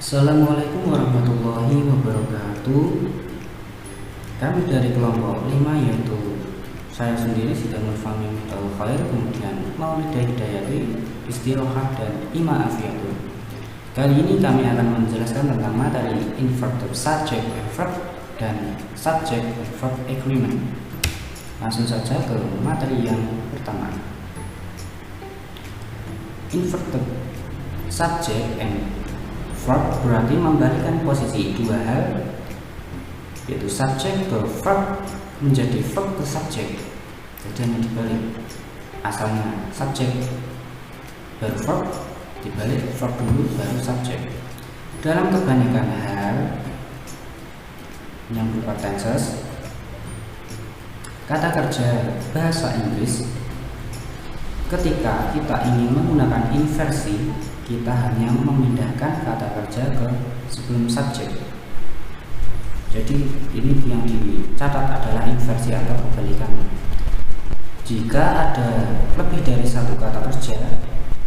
Assalamualaikum warahmatullahi wabarakatuh. Kami dari kelompok 5, yaitu saya sendiri Sidamul Fahmi Miftahul Khair, kemudian Maulida Hidayati, Istirohah, dan Ima Afiatul. Kali ini kami akan menjelaskan tentang materi inverted subject and verb dan subject and verb agreement. Langsung saja ke materi yang pertama. Inverted subject and verb berarti membalikan posisi dua hal, yaitu subjek ke verb menjadi verb ke subjek. Jadi hanya dibalik, asalnya subjek baru verb, dibalik verb dulu baru subjek. Dalam kebanyakan hal yang berupa tenses, kata kerja bahasa Inggris, ketika kita ingin menggunakan inversi, kita hanya memindahkan kata kerja ke sebelum subjek. Jadi ini yang dicatat adalah inversi atau kebalikan. Jika ada lebih dari satu kata kerja,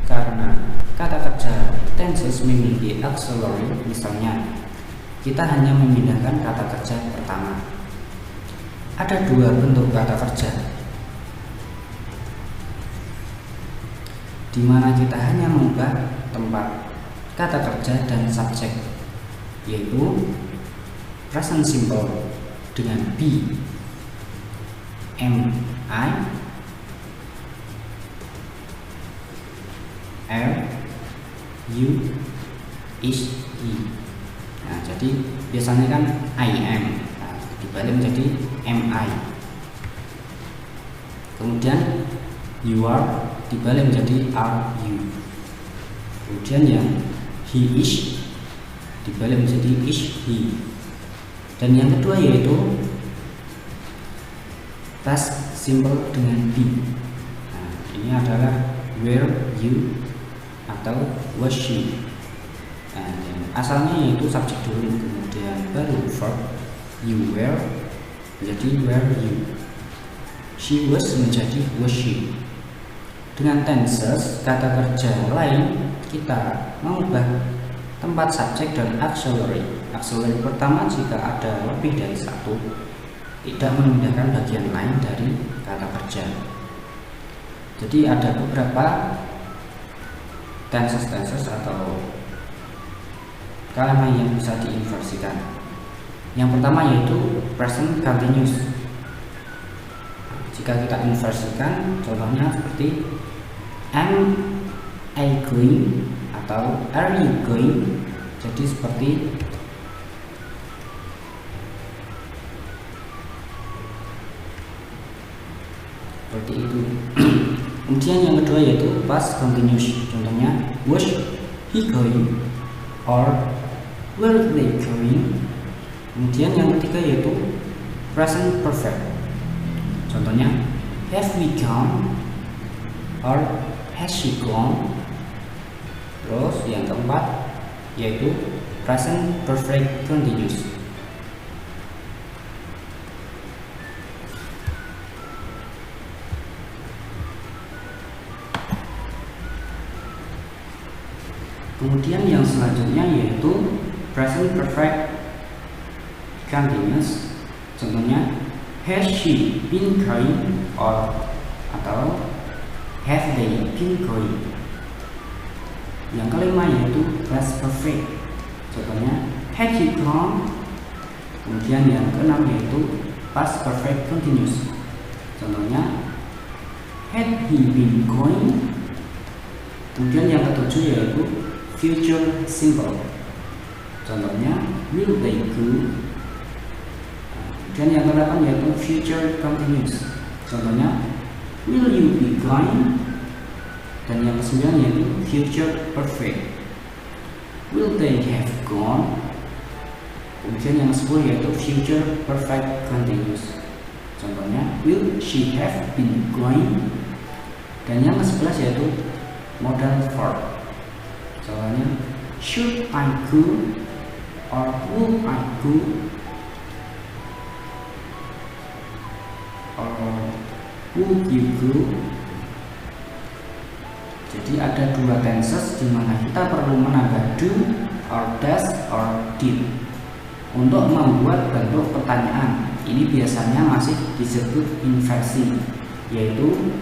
karena kata kerja tenses memiliki auxiliary, misalnya kita hanya memindahkan kata kerja pertama. Ada dua bentuk kata kerja, di mana kita hanya mengubah tempat kata kerja dan subjek, yaitu present simple dengan be, am, I, are, you, is, he. Nah, jadi biasanya kan I am, nah, dibalik menjadi am I. Kemudian you are dibalik menjadi are you. Kemudian yang he is dibalik menjadi is he. Dan yang kedua yaitu past simple dengan be. Nah, ini adalah were you atau was she. Nah, yang asalnya yaitu subjek dulu, kemudian baru verb. You were menjadi were you. She was menjadi was she. Dengan tenses kata kerja lain, kita mengubah tempat subjek dan auxiliary. Auxiliary pertama jika ada lebih dari satu, tidak memindahkan bagian lain dari kata kerja. Jadi ada beberapa tenses atau kalimat yang bisa diinversikan. Yang pertama yaitu present continuous. Jika kita inversikan, contohnya seperti am I going atau are you going. Jadi seperti itu. Kemudian yang kedua yaitu past continuous. Contohnya was he going or were they going. Kemudian yang ketiga yaitu present perfect. Contohnya have we gone or has she gone. Terus yang keempat yaitu present perfect continuous. Kemudian yang selanjutnya yaitu present perfect continuous. Contohnya has she been going or atau have they been going. Yang kelima yaitu past perfect. Contohnya had you gone. Kemudian yang keenam yaitu past perfect continuous. Contohnya had he been going. Kemudian yang ketujuh yaitu future simple. Contohnya will they go. Dan yang kedelapan yaitu future continuous. Contohnya will you be going. Dan yang kesembilan yaitu future perfect. Will they have gone. Kemudian yang ke-10 yaitu future perfect continuous. Contohnya will she have been going. Dan yang ke-11 yaitu modal verb. Contohnya should I go or would I go or would you go. Jadi ada dua tenses di mana kita perlu menambah do or does or did. Untuk membuat bentuk pertanyaan, ini biasanya masih disebut inversi, yaitu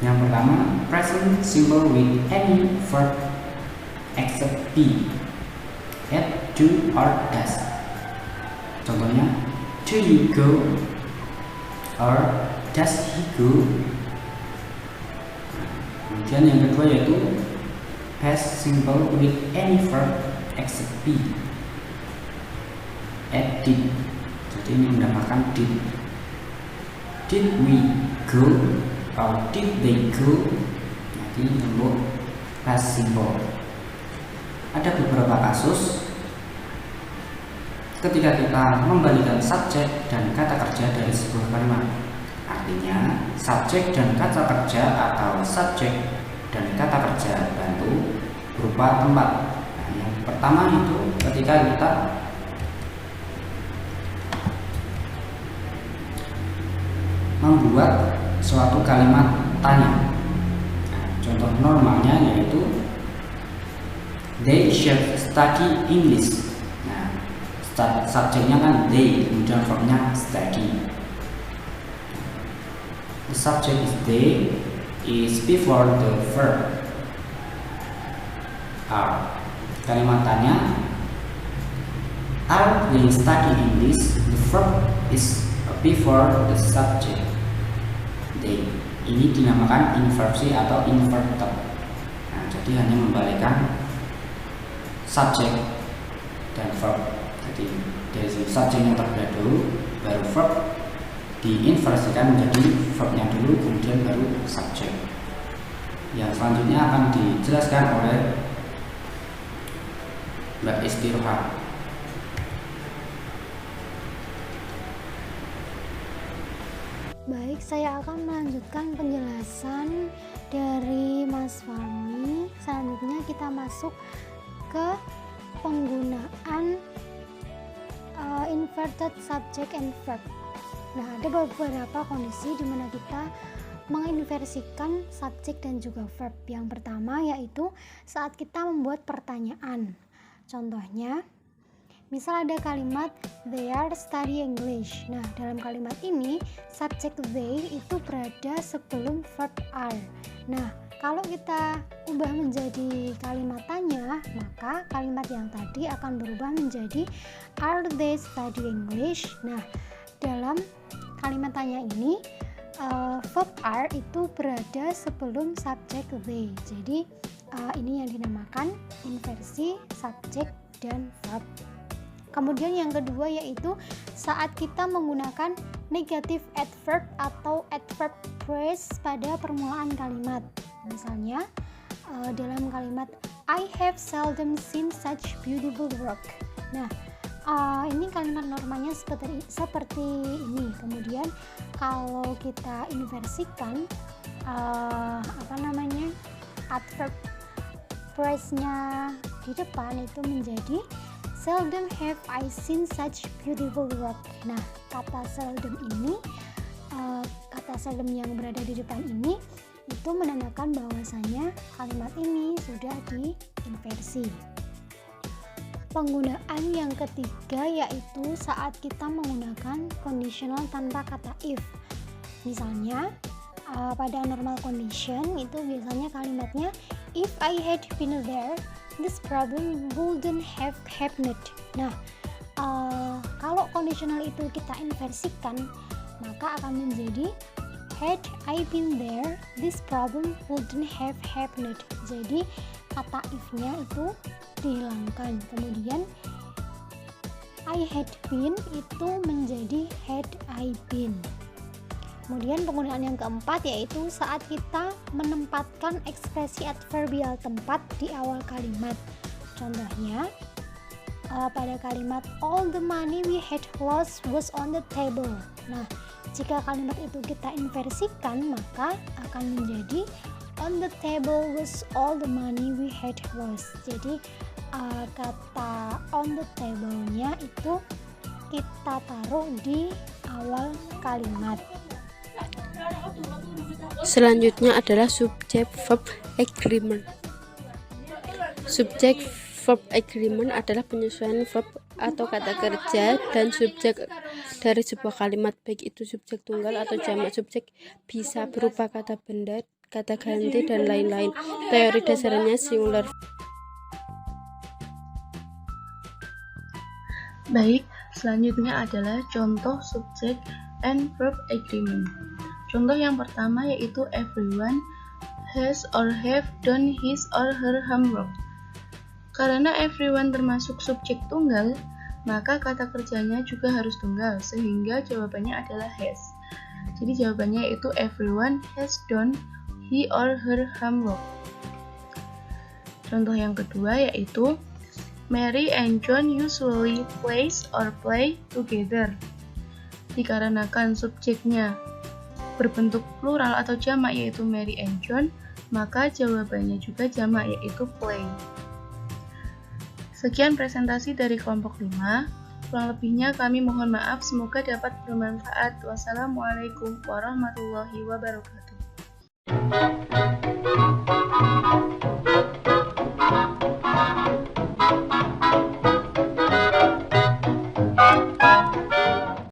yang pertama present simple with any verb except be, at, do, or does. Contohnya, do you go or does he go. Kemudian yang kedua yaitu past simple with any verb except be, at, did. Jadi ini mendapatkan did. Did we go or did they go. Jadi untuk past simple. Ada beberapa kasus ketika kita membalikan subjek dan kata kerja dari sebuah kalimat. Artinya, subjek dan kata kerja atau subjek dan kata kerja bantu berupa tempat. Nah, yang pertama itu ketika kita membuat suatu kalimat tanya. Nah, contoh normalnya yaitu they should study English. Subjeknya kan they, kemudian verbnya study. The subject is they is before the verb are. Kalimat tanya, are they study English? The verb is before the subject they. Ini dinamakan inversi atau inverted. Nah, jadi hanya membalikkan subjek dan verb. Jadi dari subjeknya terlebih dahulu, baru verb diinversikan menjadi verbnya dulu, kemudian baru subjek. Yang selanjutnya akan dijelaskan oleh Mbak Istiroha. Baik, saya akan melanjutkan penjelasan dari Mas Fahmi. Selanjutnya kita masuk ke penggunaan inverted subject and verb. Nah, ada beberapa kondisi di mana kita menginversikan subjek dan juga verb. Yang pertama yaitu saat kita membuat pertanyaan. Contohnya, misal ada kalimat they are studying English. Nah, dalam kalimat ini subjek they itu berada sebelum verb are. Nah, kalau kita ubah menjadi kalimat tanya, maka kalimat yang tadi akan berubah menjadi are they studying English. Nah, dalam kalimat tanya ini verb are itu berada sebelum subjek they. Jadi ini yang dinamakan inversi subjek dan verb. Kemudian yang kedua yaitu saat kita menggunakan negative adverb atau adverb phrase pada permulaan kalimat. Misalnya dalam kalimat I have seldom seen such beautiful work. Nah, ini kalimat normanya seperti ini. Kemudian kalau kita inversikan adverb phrase-nya di depan itu menjadi seldom have I seen such beautiful work. Nah, kata seldom ini, kata seldom yang berada di depan ini itu menandakan bahwasanya kalimat ini sudah diinversi. Penggunaan yang ketiga yaitu saat kita menggunakan conditional tanpa kata if. Misalnya pada normal condition itu biasanya kalimatnya if I had been there, this problem wouldn't have happened. Nah, kalau conditional itu kita inversikan, maka akan menjadi had I been there, this problem wouldn't have happened. Jadi kata if-nya itu dihilangkan. Kemudian I had been itu menjadi had I been. Kemudian penggunaan yang keempat yaitu saat kita menempatkan ekspresi adverbial tempat di awal kalimat. Contohnya pada kalimat all the money we had lost was on the table. Nah, jika kalimat itu kita inversikan maka akan menjadi on the table was all the money we had lost. Jadi kata on the table-nya itu kita taruh di awal kalimat. Selanjutnya adalah subject verb agreement. Subject verb agreement adalah penyesuaian verb atau kata kerja dan subjek dari sebuah kalimat, baik itu subjek tunggal atau jamak. Subjek bisa berupa kata benda, kata ganti, dan lain-lain. Teori dasarnya singular. Baik, selanjutnya adalah contoh subjek and verb agreement. Contoh yang pertama yaitu everyone has or have done his or her homework. Karena everyone termasuk subjek tunggal, maka kata kerjanya juga harus tunggal, sehingga jawabannya adalah has. Jadi jawabannya yaitu everyone has done he or her homework. Contoh yang kedua yaitu Mary and John usually plays or play together. Dikarenakan subjeknya berbentuk plural atau jamak yaitu Mary and John, maka jawabannya juga jamak yaitu play. Sekian presentasi dari kelompok 5. Kurang lebihnya kami mohon maaf, semoga dapat bermanfaat. Wassalamualaikum warahmatullahi wabarakatuh.